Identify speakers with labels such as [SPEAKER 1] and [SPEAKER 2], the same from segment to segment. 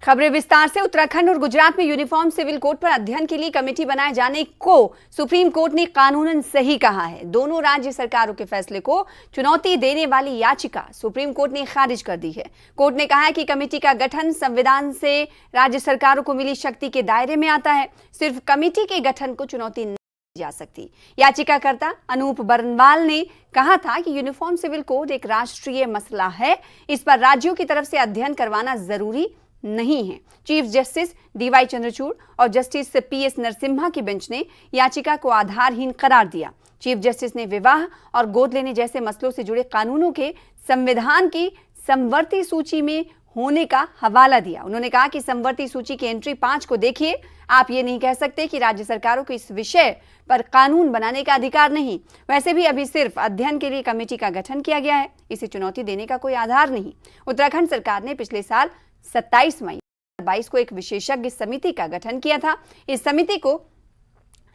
[SPEAKER 1] खबरें विस्तार से। उत्तराखंड और गुजरात में यूनिफॉर्म सिविल कोड पर अध्ययन के लिए कमेटी बनाए जाने को सुप्रीम कोर्ट ने कानूनन सही कहा है। दोनों राज्य सरकारों के फैसले को चुनौती देने वाली याचिका सुप्रीम कोर्ट ने खारिज कर दी है। कोर्ट ने कहा है कि कमेटी का गठन संविधान से राज्य सरकारों को मिली शक्ति के दायरे में आता है। सिर्फ कमेटी के गठन को चुनौती नहीं दी जा सकती। याचिकाकर्ता अनूप बरनवाल ने कहा था कि यूनिफॉर्म सिविल कोड एक राष्ट्रीय मसला है, इस पर राज्यों की तरफ से अध्ययन करवाना जरूरी नहीं है। चीफ जस्टिस डीवाई चंद्रचूड़ और जस्टिस पीएस नरसिम्हा की बेंच ने याचिका को आधारहीन करार दिया। चीफ जस्टिस ने विवाह और गोद लेने जैसे मसलों से जुड़े कानूनों के संविधान की समवर्ती सूची में होने का हवाला दिया। उन्होंने कहा कि समवर्ती सूची की एंट्री 5 को देखिए। आप ये नहीं कह सकते कि राज्य सरकारों को इस विषय पर कानून बनाने का अधिकार नहीं। वैसे भी अभी सिर्फ अध्ययन के लिए कमेटी का गठन किया गया है, इसे चुनौती देने का कोई आधार नहीं। उत्तराखंड सरकार ने पिछले साल 27 मई 2022 को एक विशेषज्ञ समिति का गठन किया था। इस समिति को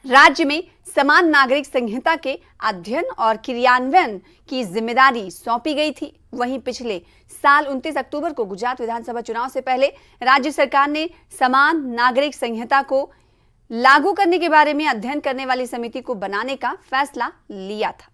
[SPEAKER 1] राज्य में समान नागरिक संहिता के अध्ययन और क्रियान्वयन की जिम्मेदारी सौंपी गई थी। वहीं पिछले साल 29 अक्टूबर को गुजरात विधानसभा चुनाव से पहले राज्य सरकार ने समान नागरिक संहिता को लागू करने के बारे में अध्ययन करने वाली समिति को बनाने का फैसला लिया था।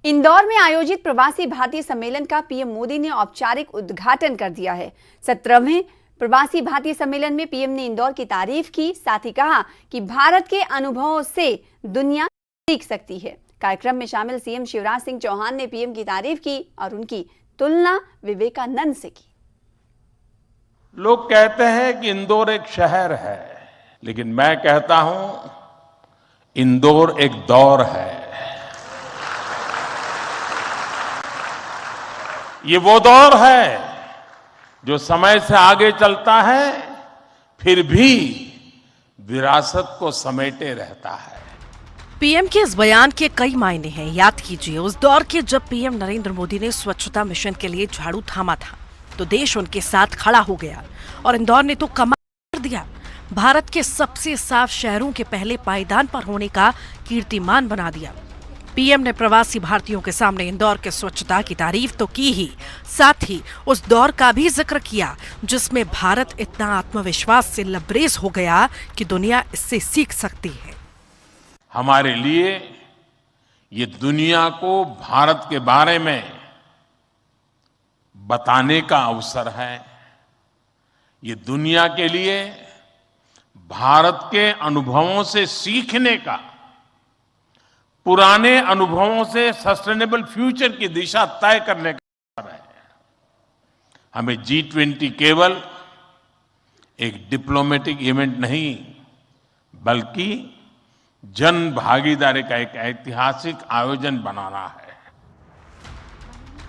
[SPEAKER 1] इंदौर में आयोजित प्रवासी भारतीय सम्मेलन का पीएम मोदी ने औपचारिक उद्घाटन कर दिया है। 17वें प्रवासी भारतीय सम्मेलन में पीएम ने इंदौर की तारीफ की, साथ ही कहा कि भारत के अनुभवों से दुनिया सीख सकती है। कार्यक्रम में शामिल सीएम शिवराज सिंह चौहान ने पीएम की तारीफ की और उनकी तुलना विवेकानंद से की।
[SPEAKER 2] लोग कहते हैं कि इंदौर एक शहर है, लेकिन मैं कहता हूं इंदौर एक दौर है। ये वो दौर है जो समय से आगे चलता है, फिर भी विरासत को समेटे रहता है।
[SPEAKER 3] पीएम के इस बयान के कई मायने हैं। याद कीजिए उस दौर के जब पीएम नरेंद्र मोदी ने स्वच्छता मिशन के लिए झाड़ू थामा था तो देश उनके साथ खड़ा हो गया और इंदौर ने तो कमाल कर दिया। भारत के सबसे साफ शहरों के पहले पायदान पर होने का कीर्तिमान बना दिया। पीएम ने प्रवासी भारतीयों के सामने इंदौर के स्वच्छता की तारीफ तो की ही, साथ ही उस दौर का भी जिक्र किया जिसमें भारत इतना आत्मविश्वास से लबरेज हो गया कि दुनिया इससे सीख सकती है।
[SPEAKER 2] हमारे लिए ये दुनिया को भारत के बारे में बताने का अवसर है। ये दुनिया के लिए भारत के अनुभवों से सीखने का, पुराने अनुभवों से सस्टेनेबल फ्यूचर की दिशा तय करने का है। हमें G20 केवल एक डिप्लोमेटिक इवेंट नहीं, बल्कि जन भागीदारी का एक ऐतिहासिक आयोजन बनाना है।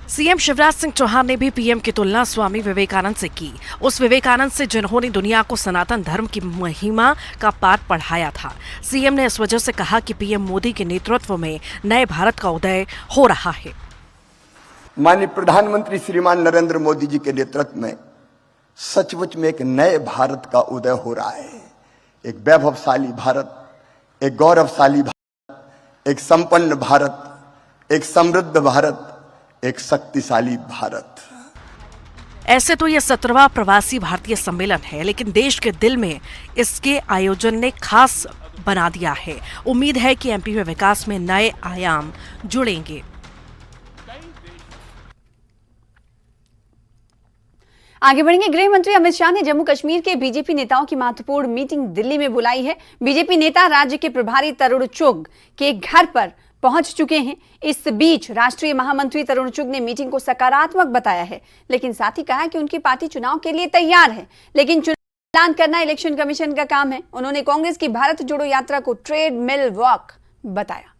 [SPEAKER 3] सीएम शिवराज सिंह चौहान ने भी पीएम की तुलना स्वामी विवेकानंद से की, उस विवेकानंद से जिन्होंने दुनिया को सनातन धर्म की महिमा का पाठ पढ़ाया था। सीएम ने इस वजह से कहा कि पीएम मोदी के नेतृत्व में नए भारत का उदय हो रहा है।
[SPEAKER 4] माननीय प्रधानमंत्री श्रीमान नरेंद्र मोदी जी के नेतृत्व में सचमुच में एक नए भारत का उदय हो रहा है। एक वैभवशाली भारत, एक गौरवशाली भारत, एक संपन्न भारत, एक समृद्ध भारत, एक शक्तिशाली भारत।
[SPEAKER 3] ऐसे तो ये 17वां प्रवासी भारतीय सम्मेलन है, लेकिन देश के दिल में इसके आयोजन ने खास बना दिया है। उम्मीद है कि एमपी में विकास में नए आयाम जुड़ेंगे।
[SPEAKER 1] आगे बढ़ेंगे। गृह मंत्री अमित शाह ने जम्मू कश्मीर के बीजेपी नेताओं की महत्वपूर्ण मीटिंग दिल्ली में बुलाई है। बीजेपी नेता राज्य के प्रभारी तरुण चुग के घर पर पहुंच चुके हैं। इस बीच राष्ट्रीय महामंत्री तरुण चुग ने मीटिंग को सकारात्मक बताया है, लेकिन साथ ही कहा कि उनकी पार्टी चुनाव के लिए तैयार है, लेकिन चुनाव ऐलान करना इलेक्शन कमीशन का काम है। उन्होंने कांग्रेस की भारत जोड़ो यात्रा को ट्रेड मिल वॉक बताया।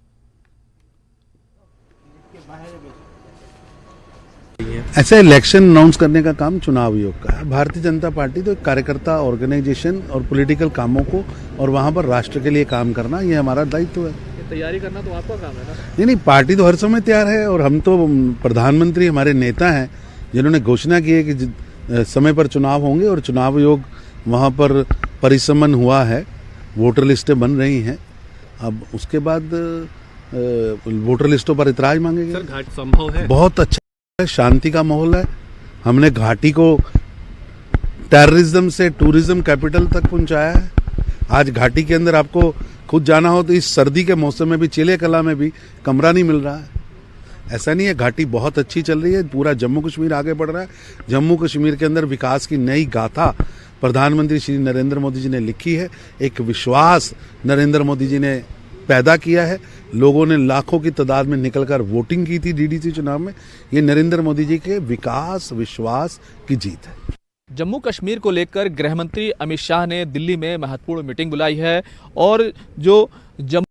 [SPEAKER 5] ऐसा इलेक्शन अनाउंस करने का काम चुनाव आयोग का है। भारतीय जनता पार्टी तो एक कार्यकर्ता ऑर्गेनाइजेशन और पॉलिटिकल कामों को और वहां पर राष्ट्र के लिए काम करना, ये हमारा दायित्व है।
[SPEAKER 6] तैयारी करना तो आपका काम है ना?
[SPEAKER 5] नहीं, पार्टी तो हर समय तैयार है और हम तो प्रधानमंत्री हमारे नेता हैं जिन्होंने घोषणा की है कि समय पर चुनाव होंगे और चुनाव आयोग वहां पर परिसमन हुआ है, वोटर लिस्टें बन रही हैं। अब उसके बाद वोटर लिस्टों पर इतराज मांगेंगे।
[SPEAKER 6] सर, घाट संभव है?
[SPEAKER 5] बहुत अच्छा शांति का माहौल है। हमने घाटी को टेररिज्म से टूरिज्म कैपिटल तक पहुंचाया है। आज घाटी के अंदर आपको खुद जाना हो तो इस सर्दी के मौसम में भी चिले कला में भी कमरा नहीं मिल रहा है। ऐसा नहीं है, घाटी बहुत अच्छी चल रही है। पूरा जम्मू कश्मीर आगे बढ़ रहा है। जम्मू कश्मीर के अंदर विकास की नई गाथा प्रधानमंत्री श्री नरेंद्र मोदी जी ने लिखी है। एक विश्वास नरेंद्र मोदी जी ने पैदा किया है। लोगों ने लाखों की तादाद में निकलकर वोटिंग की थी डीडीसी चुनाव में। ये नरेंद्र मोदी जी के विकास विश्वास की जीत है।
[SPEAKER 6] जम्मू कश्मीर को लेकर गृह मंत्री अमित शाह ने दिल्ली में महत्वपूर्ण मीटिंग बुलाई है और जो जम्मू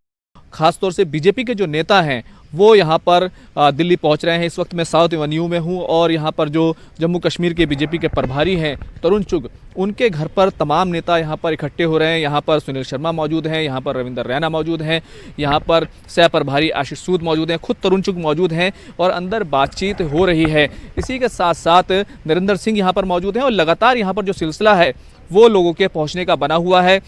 [SPEAKER 6] खासतौर से बीजेपी के जो नेता हैं वो यहाँ पर दिल्ली पहुँच रहे हैं। इस वक्त मैं साउथ एवेन्यू में हूँ और यहाँ पर जो जम्मू कश्मीर के बीजेपी के प्रभारी हैं तरुण चुग, उनके घर पर तमाम नेता यहाँ पर इकट्ठे हो रहे हैं। यहाँ पर सुनील शर्मा मौजूद हैं, यहाँ पर रविंदर रैना मौजूद हैं, यहाँ पर सह प्रभारी आशीष सूद मौजूद हैं, खुद तरुण चुग मौजूद हैं और अंदर बातचीत हो रही है। इसी के साथ साथ नरेंद्र सिंह यहाँ पर मौजूद हैं और लगातार यहाँ पर जो सिलसिला है वो लोगों के पहुँचने का बना हुआ है।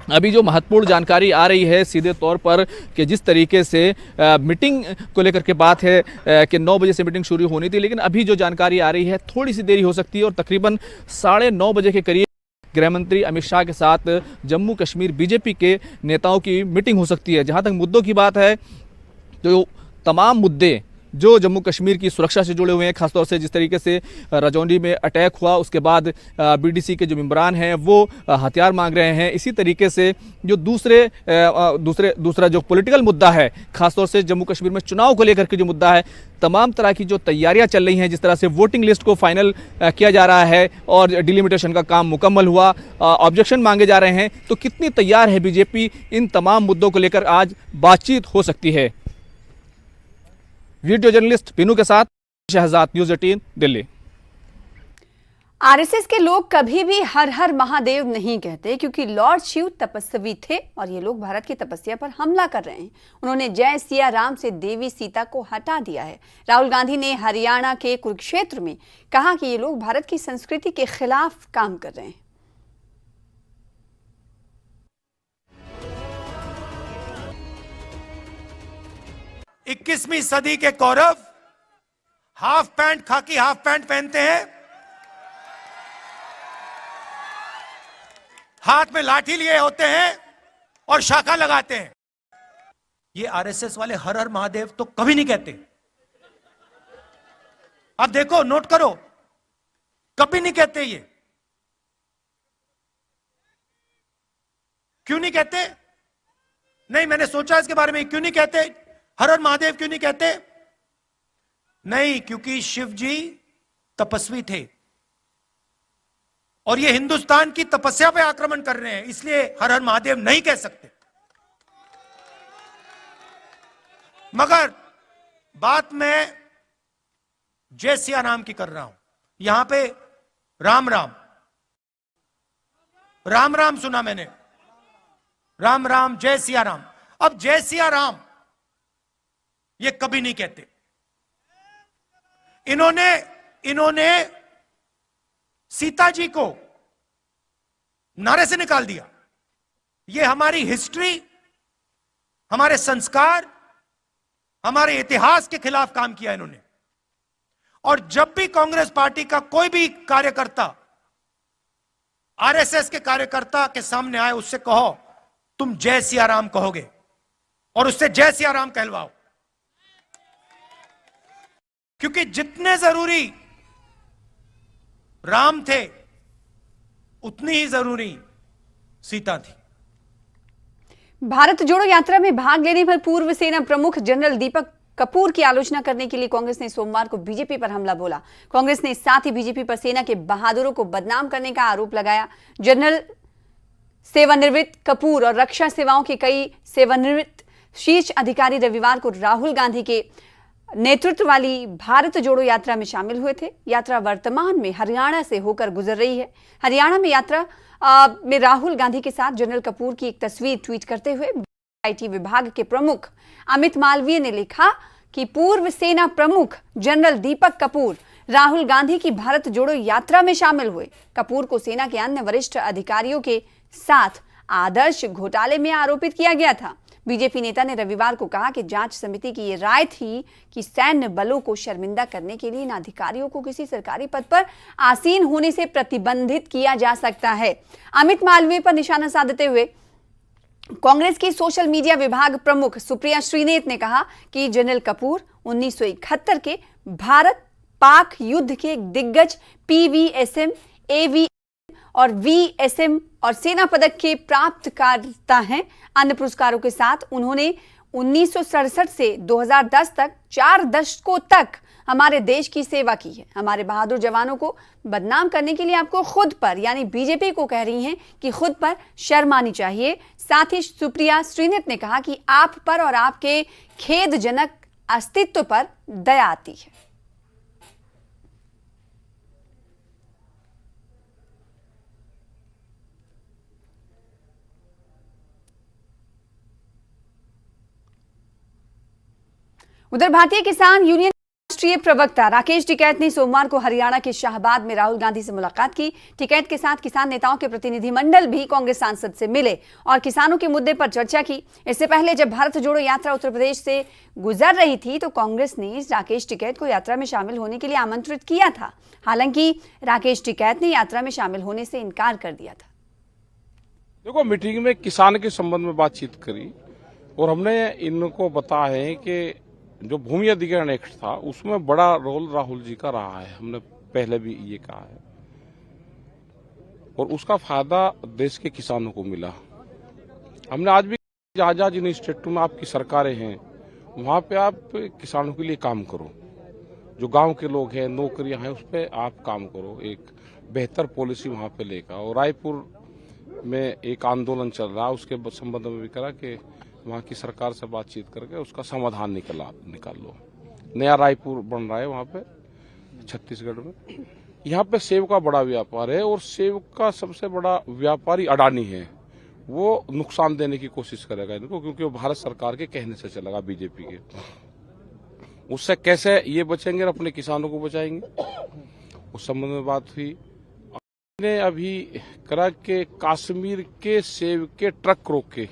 [SPEAKER 6] अभी जो महत्वपूर्ण जानकारी आ रही है सीधे तौर पर कि जिस तरीके से मीटिंग को लेकर के बात है कि 9 बजे से मीटिंग शुरू होनी थी, लेकिन अभी जो जानकारी आ रही है थोड़ी सी देरी हो सकती है और तकरीबन 9:30 बजे के करीब गृह मंत्री अमित शाह के साथ जम्मू कश्मीर बीजेपी के नेताओं की मीटिंग हो सकती है। जहां तक मुद्दों की बात है तो तमाम मुद्दे जो जम्मू कश्मीर की सुरक्षा से जुड़े हुए हैं, खासतौर से जिस तरीके से राजौरी में अटैक हुआ उसके बाद बीडीसी के जो मेंबरान हैं वो हथियार मांग रहे हैं। इसी तरीके से जो दूसरा जो पॉलिटिकल मुद्दा है, खासतौर से जम्मू कश्मीर में चुनाव को लेकर के जो मुद्दा है, तमाम तरह की जो तैयारियां चल रही हैं, जिस तरह से वोटिंग लिस्ट को फाइनल किया जा रहा है और डिलिमिटेशन का काम मुकम्मल हुआ, ऑब्जेक्शन मांगे जा रहे हैं, तो कितनी तैयार है बीजेपी, इन तमाम मुद्दों को लेकर आज बातचीत हो सकती है। वीडियो जर्नलिस्ट पिनू के साथ शहजाद, न्यूज़ 18 दिल्ली।
[SPEAKER 1] आरएसएस के लोग कभी भी हर हर महादेव नहीं कहते क्योंकि लॉर्ड शिव तपस्वी थे और ये लोग भारत की तपस्या पर हमला कर रहे हैं। उन्होंने जय सिया राम से देवी सीता को हटा दिया है। राहुल गांधी ने हरियाणा के कुरुक्षेत्र में कहा कि ये लोग भारत की संस्कृति के खिलाफ काम कर रहे हैं।
[SPEAKER 7] 21वीं सदी के कौरव हाफ पैंट, खाकी हाफ पैंट पहनते हैं, हाथ में लाठी लिए होते हैं और शाखा लगाते हैं। ये आरएसएस वाले हर हर महादेव तो कभी नहीं कहते। आप देखो, नोट करो, कभी नहीं कहते। ये क्यों नहीं कहते? नहीं, मैंने सोचा इसके बारे में, क्यों नहीं कहते हर हर महादेव, क्यों नहीं कहते? नहीं, क्योंकि शिव जी तपस्वी थे और ये हिंदुस्तान की तपस्या पे आक्रमण कर रहे हैं, इसलिए हर हर महादेव नहीं कह सकते। मगर बात मैं जय सिया राम की कर रहा हूं। यहां पे राम राम राम राम सुना मैंने, राम राम जय सिया राम। अब जय सिया राम ये कभी नहीं कहते। इन्होंने सीता जी को नारे से निकाल दिया। ये हमारी हिस्ट्री, हमारे संस्कार, हमारे इतिहास के खिलाफ काम किया इन्होंने। और जब भी कांग्रेस पार्टी का कोई भी कार्यकर्ता आरएसएस के कार्यकर्ता के सामने आए, उससे कहो तुम जय सिया राम कहोगे और उससे जय सिया राम कहलवाओ, क्योंकि जितने जरूरी राम थे उतनी ही जरूरी सीता थी।
[SPEAKER 1] भारत जोड़ो यात्रा में भाग लेने पर पूर्व सेना प्रमुख जनरल दीपक कपूर की आलोचना करने के लिए कांग्रेस ने सोमवार को बीजेपी पर हमला बोला। कांग्रेस ने साथ ही बीजेपी पर सेना के बहादुरों को बदनाम करने का आरोप लगाया। जनरल सेवानिवृत्त कपूर और रक्षा सेवाओं के कई सेवानिवृत्त शीर्ष अधिकारी रविवार को राहुल गांधी के नेतृत्व वाली भारत जोड़ो यात्रा में शामिल हुए थे। यात्रा वर्तमान में हरियाणा से होकर गुजर रही है। हरियाणा में यात्रा में राहुल गांधी के साथ जनरल कपूर की एक तस्वीर ट्वीट करते हुए आईटी विभाग के प्रमुख अमित मालवीय ने लिखा कि पूर्व सेना प्रमुख जनरल दीपक कपूर राहुल गांधी की भारत जोड़ो यात्रा में शामिल हुए। कपूर को सेना के अन्य वरिष्ठ अधिकारियों के साथ आदर्श घोटाले में आरोपित किया गया था। बीजेपी नेता ने रविवार को कहा कि जांच समिति की ये राय थी कि सैन्य बलों को शर्मिंदा करने के लिए इन अधिकारियों को किसी सरकारी पद पर आसीन होने से प्रतिबंधित किया जा सकता है। अमित मालवीय पर निशाना साधते हुए कांग्रेस की सोशल मीडिया विभाग प्रमुख सुप्रिया श्रीनेत ने कहा कि जनरल कपूर 1971 के भारत पाक युद्ध के दिग्गज PVSM, AVM और VSM और सेना पदक के प्राप्तकर्ता हैं। अन्य पुरस्कारों के साथ उन्होंने 1967 से 2010 तक 4 दशकों तक हमारे देश की सेवा की है। हमारे बहादुर जवानों को बदनाम करने के लिए आपको खुद पर यानी बीजेपी को कह रही हैं कि खुद पर शर्म आनी चाहिए। साथ ही सुप्रिया श्रीनेत ने कहा कि आप पर और आपके खेदजनक अस्तित्व पर दया आती है। उधर भारतीय किसान यूनियन राष्ट्रीय प्रवक्ता राकेश टिकैत ने सोमवार को हरियाणा के शाहबाद में राहुल गांधी से मुलाकात की। टिकैत के साथ किसान नेताओं के प्रतिनिधिमंडल भी कांग्रेस सांसद से मिले और किसानों के मुद्दे पर चर्चा की। इससे पहले जब भारत जोड़ो यात्रा उत्तर प्रदेश से गुजर रही थी तो कांग्रेस ने राकेश टिकैत को यात्रा में शामिल होने के लिए आमंत्रित किया था। हालांकि राकेश टिकैत ने यात्रा में शामिल होने से इनकार कर दिया था।
[SPEAKER 8] देखो, मीटिंग में किसान के संबंध में बातचीत करी और हमने इनको बताया है कि जो भूमि अधिग्रहण एक्ट था उसमें बड़ा रोल राहुल जी का रहा है। हमने पहले भी ये कहा है और उसका फायदा देश के किसानों को मिला। हमने आज भी जहाँ जिन स्टेटों में आपकी सरकारें हैं वहां पे आप किसानों के लिए काम करो। जो गांव के लोग हैं, नौकरियां हैं, उस पर आप काम करो, एक बेहतर पॉलिसी वहां पे लेकर। और रायपुर में एक आंदोलन चल रहा है, उसके संबंध में भी करा कि वहाँ की सरकार से बातचीत करके उसका समाधान निकाल लो। नया रायपुर बन रहा है वहाँ पे छत्तीसगढ़ में। यहाँ पे सेब का बड़ा व्यापार है और सेब का सबसे बड़ा व्यापारी अडानी है। वो नुकसान देने की कोशिश करेगा इनको, क्योंकि वो भारत सरकार के कहने से चलेगा, बीजेपी के। उससे कैसे ये बचेंगे और अपने किसानों को बचाएंगे, उस संबंध में बात हुई। ने अभी करा के कश्मीर के सेब के ट्रक रोके,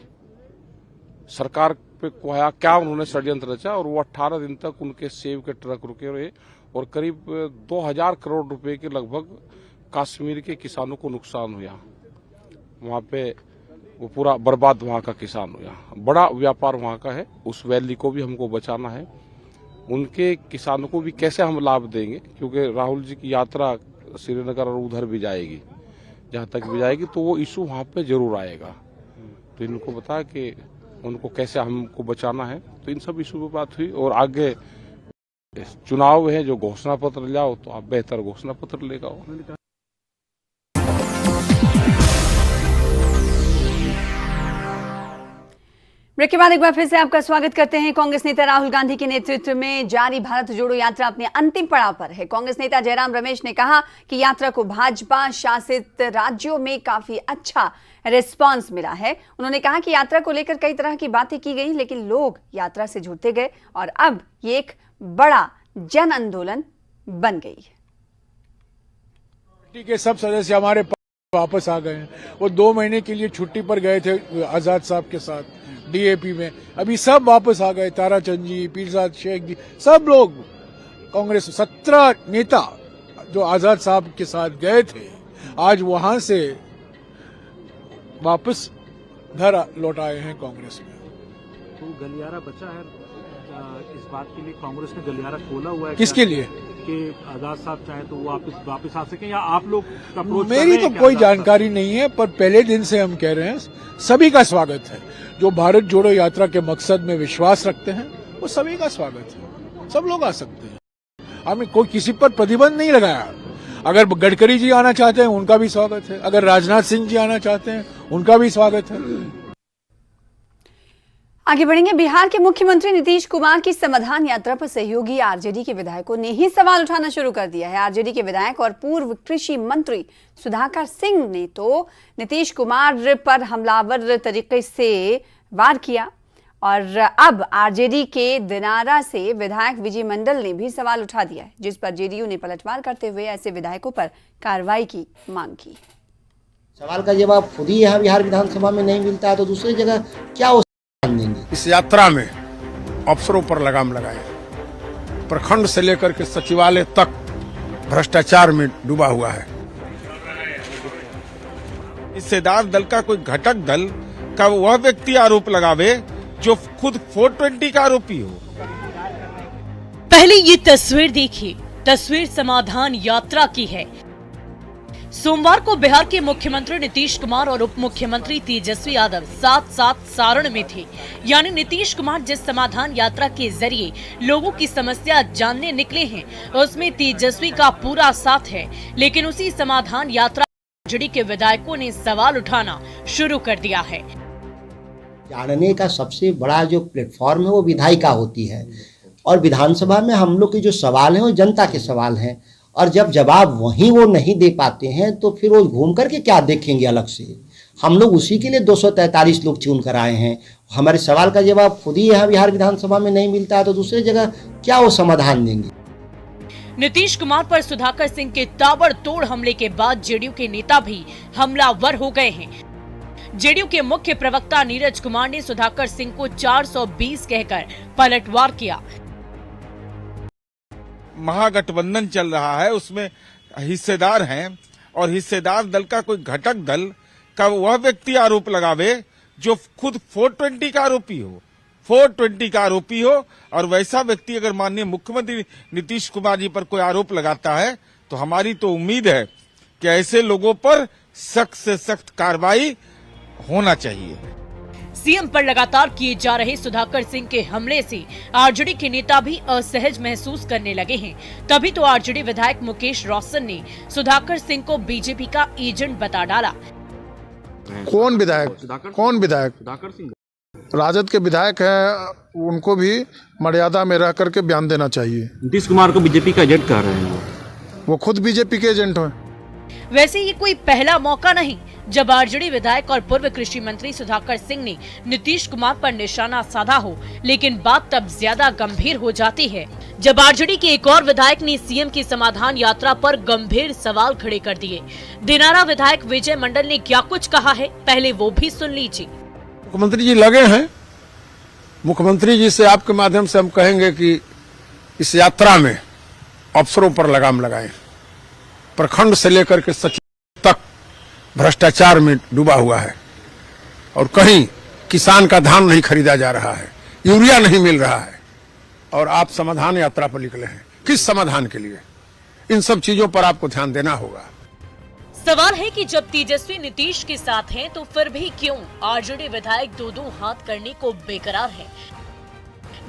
[SPEAKER 8] सरकार पे क्या उन्होंने षड्यंत्र रचा और वो 18 दिन तक उनके सेब के ट्रक रुके रहे और करीब 2000 करोड़ रुपए के लगभग कश्मीर के किसानों को नुकसान हुआ। वहाँ पे वो पूरा बर्बाद वहाँ का किसान हुआ। बड़ा व्यापार वहाँ का है, उस वैली को भी हमको बचाना है। उनके किसानों को भी कैसे हम लाभ देंगे, क्योंकि राहुल जी की यात्रा श्रीनगर और उधर भी जाएगी, जहाँ तक भी जाएगी तो वो इशू वहाँ पे जरूर आएगा। तो इनको बता कि उनको कैसे हमको बचाना है। तो इन सब इशू पे बात हुई और आगे चुनाव है, जो घोषणा पत्र लाओ तो आप बेहतर घोषणा पत्र लेकर आओ।
[SPEAKER 1] ब्रेक के बाद एक बार फिर से आपका स्वागत करते हैं। कांग्रेस नेता राहुल गांधी के नेतृत्व में जारी भारत जोड़ो यात्रा अपने अंतिम पड़ाव पर है। कांग्रेस नेता जयराम रमेश ने कहा कि यात्रा को भाजपा शासित राज्यों में काफी अच्छा रिस्पांस मिला है। उन्होंने कहा कि यात्रा को लेकर कई तरह की बातें की गई, लेकिन लोग यात्रा से जुड़ते गए और अब ये एक बड़ा जन आंदोलन बन गई है।
[SPEAKER 9] पार्टी के सब सदस्य हमारे वापस आ गए हैं। वो 2 महीने के लिए छुट्टी पर गए थे आजाद साहब के साथ DAP में, अभी सब वापस आ गए। ताराचंद जी, पीरजाद शेख जी, सब लोग कांग्रेस 17 नेता जो आजाद साहब के साथ गए थे आज वहां से वापस घर लौट आए हैं कांग्रेस में।
[SPEAKER 10] तो गलियारा बचा है इस बात के लिए कांग्रेस ने गलियारा खोला हुआ है।
[SPEAKER 9] किसके लिए?
[SPEAKER 10] कि आजाद साहब चाहे तो वो वापस आ सके, या आप लोग अप्रोच?
[SPEAKER 9] मेरी तो कोई जानकारी नहीं है, पर पहले दिन से हम कह रहे हैं सभी का स्वागत है। जो भारत जोड़ो यात्रा के मकसद में विश्वास रखते हैं वो सभी का स्वागत है, सब लोग आ सकते हैं। हमने कोई किसी पर प्रतिबंध नहीं लगाया। अगर गडकरी जी आना चाहते हैं उनका भी स्वागत है, अगर राजनाथ सिंह जी आना चाहते हैं उनका भी स्वागत है।
[SPEAKER 1] आगे बढ़ेंगे। बिहार के मुख्यमंत्री नीतीश कुमार की समाधान यात्रा पर सहयोगी आरजेडी के विधायकों ने ही सवाल उठाना शुरू कर दिया है। आरजेडी के विधायक और पूर्व कृषि मंत्री सुधाकर सिंह ने तो नीतीश कुमार पर हमलावर तरीके से वार किया और अब आरजेडी के दिनारा से विधायक विजय मंडल ने भी सवाल उठा दिया है, जिस पर जेडीयू ने पलटवार करते हुए ऐसे विधायकों पर कार्रवाई की मांग की।
[SPEAKER 11] सवाल का जवाब खुद ही यहाँ बिहार विधानसभा में नहीं मिलता है तो दूसरी जगह क्या देंगे।
[SPEAKER 9] इस यात्रा में अफसरों पर लगाम लगाए। प्रखंड से लेकर के सचिवालय तक भ्रष्टाचार में डूबा हुआ है। हिस्सेदार दल का कोई घटक दल का वह व्यक्ति आरोप लगावे जो खुद 420 का आरोपी हो।
[SPEAKER 11] पहले ये तस्वीर देखिए, तस्वीर समाधान यात्रा की है। सोमवार को बिहार के मुख्यमंत्री नीतीश कुमार और उप मुख्यमंत्री तेजस्वी यादव साथ साथ सारण में थे। यानी नीतीश कुमार जिस समाधान यात्रा के जरिए लोगों की समस्या जानने निकले हैं, उसमें तेजस्वी का पूरा साथ है। लेकिन उसी समाधान यात्रा जुड़ी के विधायकों ने सवाल उठाना शुरू कर दिया है।
[SPEAKER 12] जानने का सबसे बड़ा जो प्लेटफॉर्म है वो विधायिका होती है, और विधानसभा में हम लोग के जो सवाल हैं वो जनता के सवाल हैं, और जब जवाब वहीं वो नहीं दे पाते हैं तो फिर वो घूम करके क्या देखेंगे अलग से। हम लोग उसी के लिए 243 लोग चुन कर आए हैं। हमारे सवाल का जवाब खुद ही यहाँ बिहार विधानसभा में नहीं मिलता है तो दूसरी जगह क्या वो समाधान देंगे।
[SPEAKER 11] नीतीश कुमार पर सुधाकर सिंह के ताबड़तोड़ हमले के बाद जेडीयू के नेता भी हमलावर हो गए हैं। जेडीयू के मुख्य प्रवक्ता नीरज कुमार ने सुधाकर सिंह को 420 कहकर पलटवार किया।
[SPEAKER 9] महागठबंधन चल रहा है, उसमें हिस्सेदार हैं, और हिस्सेदार दल का कोई घटक दल का वह व्यक्ति आरोप लगावे जो खुद 420 का आरोपी हो। 420 का आरोपी हो, और वैसा व्यक्ति अगर माननीय मुख्यमंत्री नीतीश कुमार जी पर कोई आरोप लगाता है तो हमारी तो उम्मीद है कि ऐसे लोगों पर सख्त से सख्त कार्रवाई होना चाहिए।
[SPEAKER 11] सीएम पर लगातार किए जा रहे सुधाकर सिंह के हमले से आरजेडी के नेता भी असहज महसूस करने लगे हैं। तभी तो आरजेडी विधायक मुकेश रोशन ने सुधाकर सिंह को बीजेपी का एजेंट बता डाला।
[SPEAKER 9] कौन विधायक?
[SPEAKER 10] सुधाकर सिंह
[SPEAKER 9] राजद के विधायक हैं, उनको भी मर्यादा में रह करके बयान देना चाहिए।
[SPEAKER 10] नीतीश कुमार को बीजेपी का एजेंट कह रहे हैं
[SPEAKER 9] वो खुद बीजेपी के एजेंट हैं।
[SPEAKER 11] वैसे ये कोई पहला मौका नहीं जब आरजेडी विधायक और पूर्व कृषि मंत्री सुधाकर सिंह ने नीतीश कुमार पर निशाना साधा हो, लेकिन बात तब ज्यादा गंभीर हो जाती है जब आरजेडी के एक और विधायक ने सीएम की समाधान यात्रा पर गंभीर सवाल खड़े कर दिए। दिनारा विधायक विजय मंडल ने क्या कुछ कहा है, पहले वो भी सुन लीजिए।
[SPEAKER 9] मुख्यमंत्री जी लगे हैं, मुख्यमंत्री जी से आपके माध्यम से हम कहेंगे कि इस यात्रा में अफसरों पर लगाम लगाएं। प्रखंड से लेकर के सचिव तक भ्रष्टाचार में डूबा हुआ है, और कहीं किसान का धान नहीं खरीदा जा रहा है, यूरिया नहीं मिल रहा है, और आप समाधान यात्रा पर निकले हैं। किस समाधान के लिए? इन सब चीजों पर आपको ध्यान देना होगा।
[SPEAKER 11] सवाल है कि जब तेजस्वी नीतीश के साथ हैं तो फिर भी क्यों आरजेडी विधायक दो हाथ करने को बेकरार हैं।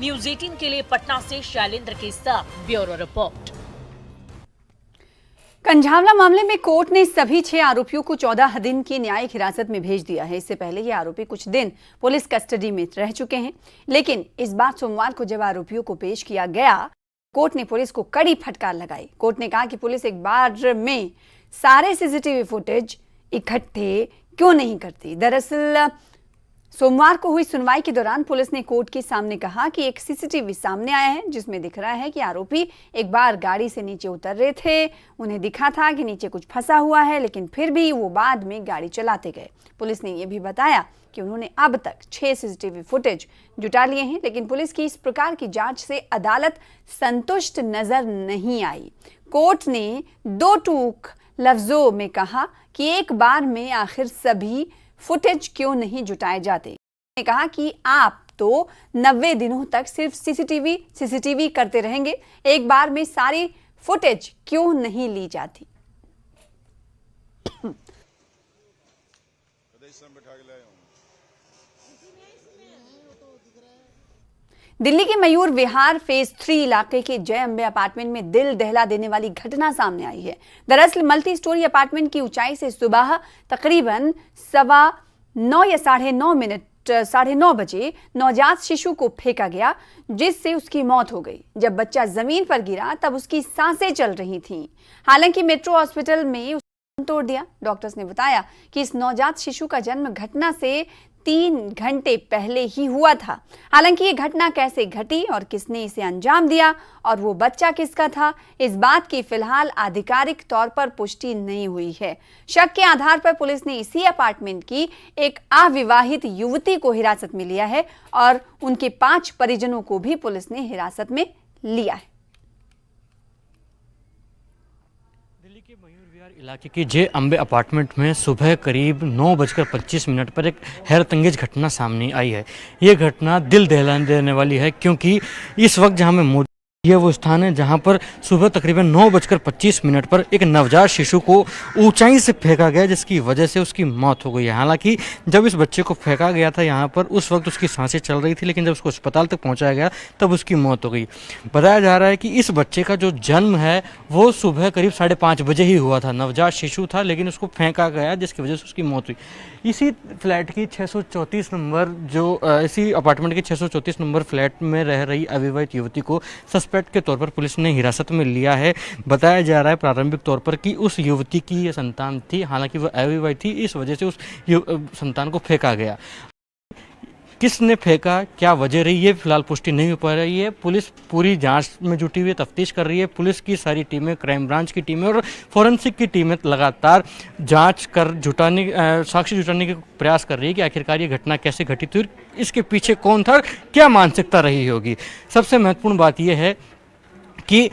[SPEAKER 11] न्यूज़ 18 के लिए पटना से शैलेंद्र के साथ ब्यूरो रिपोर्ट।
[SPEAKER 1] कंझावला मामले में कोर्ट ने सभी 6 आरोपियों को 14 दिन की न्यायिक हिरासत में भेज दिया है। इससे पहले ये आरोपी कुछ दिन पुलिस कस्टडी में रह चुके हैं, लेकिन इस बार सोमवार को जब आरोपियों को पेश किया गया, कोर्ट ने पुलिस को कड़ी फटकार लगाई। कोर्ट ने कहा कि पुलिस एक बार में सारे सीसीटीवी फुटेज इकट्ठे क्यों नहीं करती। दरअसल सोमवार को हुई सुनवाई के दौरान पुलिस ने कोर्ट के सामने कहा कि एक सीसीटीवी सामने आया है जिसमें दिख रहा है कि आरोपी एक बार गाड़ी से नीचे उतर रहे थे। उन्हें दिखा था कि नीचे कुछ फंसा हुआ है, लेकिन फिर भी वो बाद में गाड़ी चलाते गए। पुलिस ने यह भी बताया कि उन्होंने अब तक 6 सीसीटीवी फुटेज जुटा लिए हैं, लेकिन पुलिस की इस प्रकार की जांच से अदालत संतुष्ट नजर नहीं आई। कोर्ट ने 2 टूक लफ्जों में कहा कि एक बार में आखिर सभी फुटेज क्यों नहीं जुटाए जाते। उन्होंने कहा कि आप तो 90 दिनों तक सिर्फ सीसीटीवी करते रहेंगे, एक बार में सारी फुटेज क्यों नहीं ली जाती। दिल्ली के मयूर विहार फेज 3 इलाके के जय अंबे अपार्टमेंट में दिल दहला देने वाली घटना सामने आई है। दरअसल मल्टी स्टोरी अपार्टमेंट की ऊंचाई से सुबह तकरीबन 9:15 या 9:30 बजे नवजात शिशु को फेंका गया, जिससे उसकी मौत हो गई। जब बच्चा जमीन पर गिरा तब उसकी सांसें चल रही थीं। हालांकि मेट्रो हॉस्पिटल में उसने दम तोड़ दिया। डॉक्टर्स ने बताया कि इस नवजात शिशु का जन्म घटना से 3 घंटे पहले ही हुआ था। हालांकि ये घटना कैसे घटी और किसने इसे अंजाम दिया और वो बच्चा किसका था, इस बात की फिलहाल आधिकारिक तौर पर पुष्टि नहीं हुई है। शक के आधार पर पुलिस ने इसी अपार्टमेंट की एक अविवाहित युवती को हिरासत में लिया है और उनके 5 परिजनों को भी पुलिस ने हिरासत में लिया है।
[SPEAKER 13] दिल्ली के मयूर विहार इलाके की जे अम्बे अपार्टमेंट में सुबह करीब 9:25 पर एक हैरतअंगेज घटना सामने आई है। ये घटना दिल दहला देने वाली है, क्योंकि इस वक्त जहां मैं मौजूद ये वो स्थान है जहां पर सुबह तकरीबन 9:25 पर एक नवजात शिशु को ऊंचाई से फेंका गया, जिसकी वजह से उसकी मौत हो गई है। हालांकि जब इस बच्चे को फेंका गया था यहाँ पर, उस वक्त उसकी सांसें चल रही थी, लेकिन जब उसको अस्पताल तक पहुँचाया गया तब उसकी मौत हो गई। बताया जा रहा है कि इस बच्चे का जो जन्म है वो सुबह करीब 5:30 बजे ही हुआ था। नवजात शिशु था, लेकिन उसको फेंका गया जिसकी वजह से उसकी मौत हुई। इसी फ्लैट की 634 नंबर इसी अपार्टमेंट के 634 नंबर फ्लैट में रह रही अविवाहित युवती को सस्पेक्ट के तौर पर पुलिस ने हिरासत में लिया है। बताया जा रहा है प्रारंभिक तौर पर कि उस युवती की ये संतान थी, हालांकि वह अविवाहित थी, इस वजह से उस संतान को फेंका गया। किसने फेंका, क्या वजह रही, ये फिलहाल पुष्टि नहीं हो पा रही है। पुलिस पूरी जांच में जुटी हुई है, तफ्तीश कर रही है। पुलिस की सारी टीमें, क्राइम ब्रांच की टीमें और फॉरेंसिक की टीमें लगातार जांच कर साक्ष्य जुटाने के प्रयास कर रही है कि आखिरकार ये घटना कैसे घटी थी, इसके पीछे कौन था, क्या मानसिकता रही होगी। सबसे महत्वपूर्ण बात यह है कि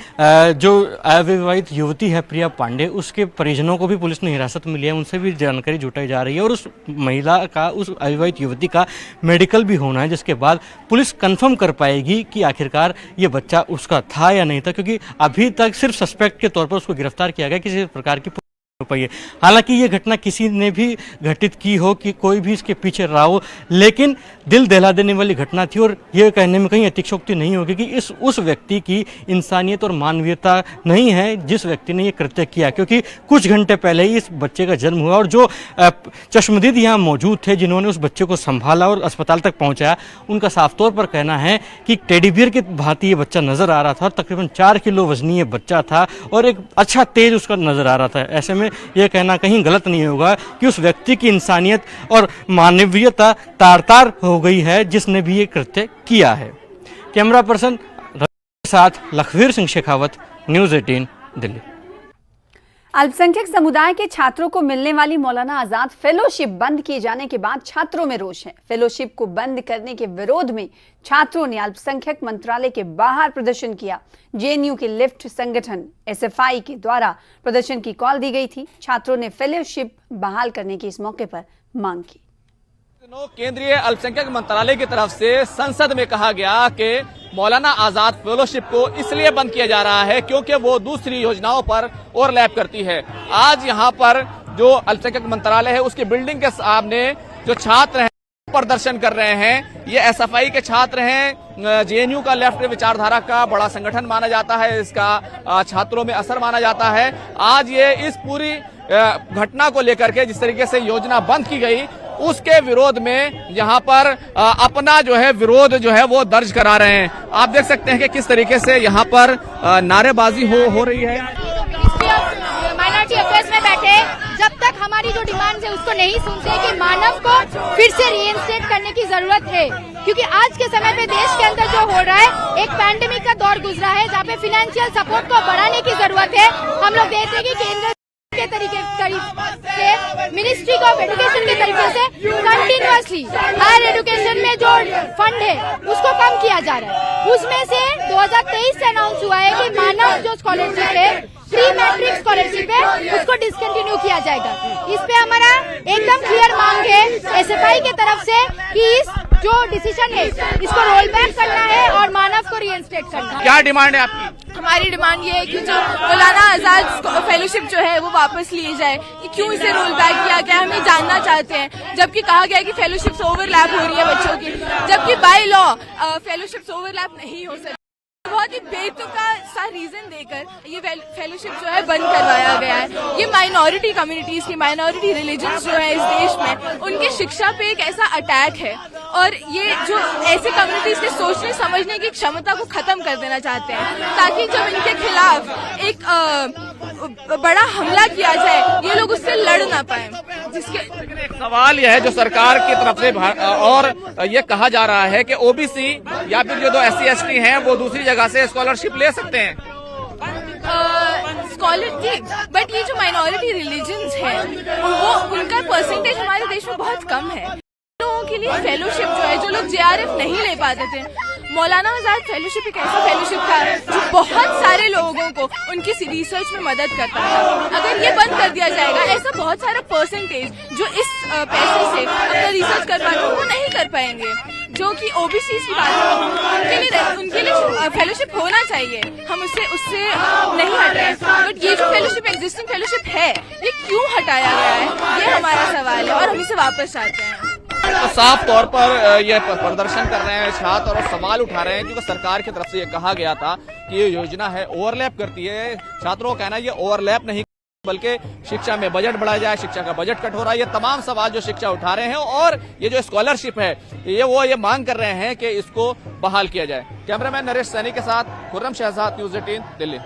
[SPEAKER 13] जो अविवाहित युवती है प्रिया पांडे, उसके परिजनों को भी पुलिस ने हिरासत में लिया है, उनसे भी जानकारी जुटाई जा रही है और उस महिला का, उस अविवाहित युवती का मेडिकल भी होना है, जिसके बाद पुलिस कंफर्म कर पाएगी कि आखिरकार ये बच्चा उसका था या नहीं था, क्योंकि अभी तक सिर्फ सस्पेक्ट के तौर पर उसको गिरफ्तार किया गया, किसी प्रकार की पाइए। हालांकि ये घटना किसी ने भी घटित की हो, कि कोई भी इसके पीछे रहा हो, लेकिन दिल दहला देने वाली घटना थी और ये कहने में कहीं अतिशयोक्ति नहीं होगी कि उस व्यक्ति की इंसानियत और मानवीयता नहीं है जिस व्यक्ति ने ये कृत्य किया, क्योंकि कुछ घंटे पहले ही इस बच्चे का जन्म हुआ और जो चश्मदीद यहाँ मौजूद थे, जिन्होंने उस बच्चे को संभाला और अस्पताल तक पहुँचाया, उनका साफ तौर पर कहना है कि टेडी बियर की भांति ये बच्चा नजर आ रहा था। तकरीबन 4 किलो वजनी बच्चा था और एक अच्छा तेज उसका नजर आ रहा था। ऐसे में यह कहना कहीं गलत नहीं होगा कि उस व्यक्ति की इंसानियत और मानवीयता तार-तार हो गई है जिसने भी ये कृत्य किया है। कैमरा पर्सन के साथ लखवीर सिंह शेखावत, न्यूज़ 18 दिल्ली।
[SPEAKER 1] अल्पसंख्यक समुदाय के छात्रों को मिलने वाली मौलाना आजाद फेलोशिप बंद किए जाने के बाद छात्रों में रोष है। फेलोशिप को बंद करने के विरोध में छात्रों ने अल्पसंख्यक मंत्रालय के बाहर प्रदर्शन किया। जेएनयू के लेफ्ट संगठन एसएफआई के द्वारा प्रदर्शन की कॉल दी गई थी। छात्रों ने फेलोशिप बहाल करने की इस मौके पर मांग की।
[SPEAKER 6] केंद्रीय अल्पसंख्यक मंत्रालय की तरफ से संसद में कहा गया कि मौलाना आजाद फेलोशिप को इसलिए बंद किया जा रहा है क्योंकि वो दूसरी योजनाओं पर ओवरलैप करती है। आज यहाँ पर जो अल्पसंख्यक मंत्रालय है उसकी बिल्डिंग के सामने जो छात्र हैं प्रदर्शन कर रहे हैं, ये एसएफआई के छात्र हैं। जेएनयू का लेफ्ट विचारधारा का बड़ा संगठन माना जाता है, इसका छात्रों में असर माना जाता है। आज ये इस पूरी घटना को लेकर के जिस तरीके से योजना बंद की गई, उसके विरोध में यहाँ पर अपना जो है विरोध जो है वो दर्ज करा रहे हैं। आप देख सकते हैं कि किस तरीके से यहाँ पर नारेबाजी हो रही है।
[SPEAKER 14] माइनॉरिटी अफेयर्स में बैठे जब तक हमारी जो डिमांड्स है उसको नहीं सुनते कि मानव को फिर से रीइंस्टेट करने की जरूरत है, क्योंकि आज के समय पे देश के अंदर जो हो रहा है, एक पैंडेमिक का दौर गुजरा है जहाँ पे फाइनेंशियल सपोर्ट को बढ़ाने की जरूरत है। हम लोग देख रहे हैं कि केंद्र के तरीके से मिनिस्ट्री ऑफ एजुकेशन के तरीके से कंटिन्यूअसली हायर एजुकेशन में जो फंड है उसको कम किया जा रहा है। उसमें से 2023 से अनाउंस हुआ है कि मानव जो स्कॉलरशिप है, प्री मैट्रिक स्कॉलरशिप है, उसको डिसकंटिन्यू किया जाएगा। इस पे हमारा एकदम क्लियर मांग है एसएफआई के तरफ से कि इस जो डिसीजन है इसको रोल बैक करना है और मानव को रीइंस्टेट करना है।
[SPEAKER 6] क्या डिमांड है आपकी?
[SPEAKER 14] हमारी डिमांड ये है कि जो मौलाना आजाद फेलोशिप जो है वो वापस लिए जाए, कि क्यों इसे रोल बैक किया गया हमें जानना चाहते हैं। जबकि कहा गया कि फेलोशिप से ओवरलैप हो रही है बच्चों की, जबकि बाय लॉ फेलोशिप से ओवरलैप नहीं हो सकती। बहुत ही बेतुका सा रीजन देकर ये फेलोशिप जो है बंद करवाया गया है। ये माइनॉरिटी कम्युनिटीज की, माइनॉरिटी रिलीजन्स जो है इस देश में, उनकी शिक्षा पे एक ऐसा अटैक है और ये जो ऐसे कम्युनिटीज के सोचने समझने की क्षमता को खत्म कर देना चाहते हैं, ताकि जब इनके खिलाफ एक बड़ा हमला किया जाए, ये लोग उससे लड़ ना पाए। जिसके
[SPEAKER 6] एक सवाल यह है जो सरकार की तरफ से और ये कहा जा रहा है कि ओबीसी या फिर जो दो SC/ST हैं वो दूसरी जगह से स्कॉलरशिप ले सकते हैं।
[SPEAKER 14] स्कॉलरशिप, बट ये जो माइनॉरिटी रिलीजन्स हैं वो उनका परसेंटेज हमारे देश में बहुत कम है। लोगों के लिए फेलोशिप जो है, जो लोग JRF नहीं ले पाते थे, मौलाना आजाद फेलोशिप एक ऐसा फेलोशिप था जो बहुत सारे लोगों को उनकी रिसर्च में मदद करता था। अगर ये बंद कर दिया जाएगा, ऐसा बहुत सारा परसेंटेज जो इस पैसे से अपना रिसर्च कर पाते वो नहीं कर पाएंगे। जो कि ओबीसी की बात है, उनके लिए फेलोशिप होना चाहिए, हम उससे नहीं हटाए। बट ये जो फेलोशिप एग्जिस्टिंग फेलोशिप है, ये क्यों हटाया गया है, ये हमारा सवाल है और हम इसे वापस चाहते हैं।
[SPEAKER 6] तो साफ तौर पर यह प्रदर्शन कर रहे हैं छात्र और सवाल उठा रहे हैं, क्योंकि सरकार की तरफ से ये कहा गया था कि ये योजना है ओवरलैप करती है। छात्रों का कहना है ये ओवरलैप नहीं, बल्कि शिक्षा में बजट बढ़ाया जाए, शिक्षा का बजट कट हो रहा है। ये तमाम सवाल जो शिक्षा उठा रहे हैं और ये जो स्कॉलरशिप है ये मांग कर रहे हैं कि इसको बहाल किया जाए। कैमरामैन नरेश सैनी के साथ खुर्रम शहजाद, न्यूज़ 18 दिल्ली।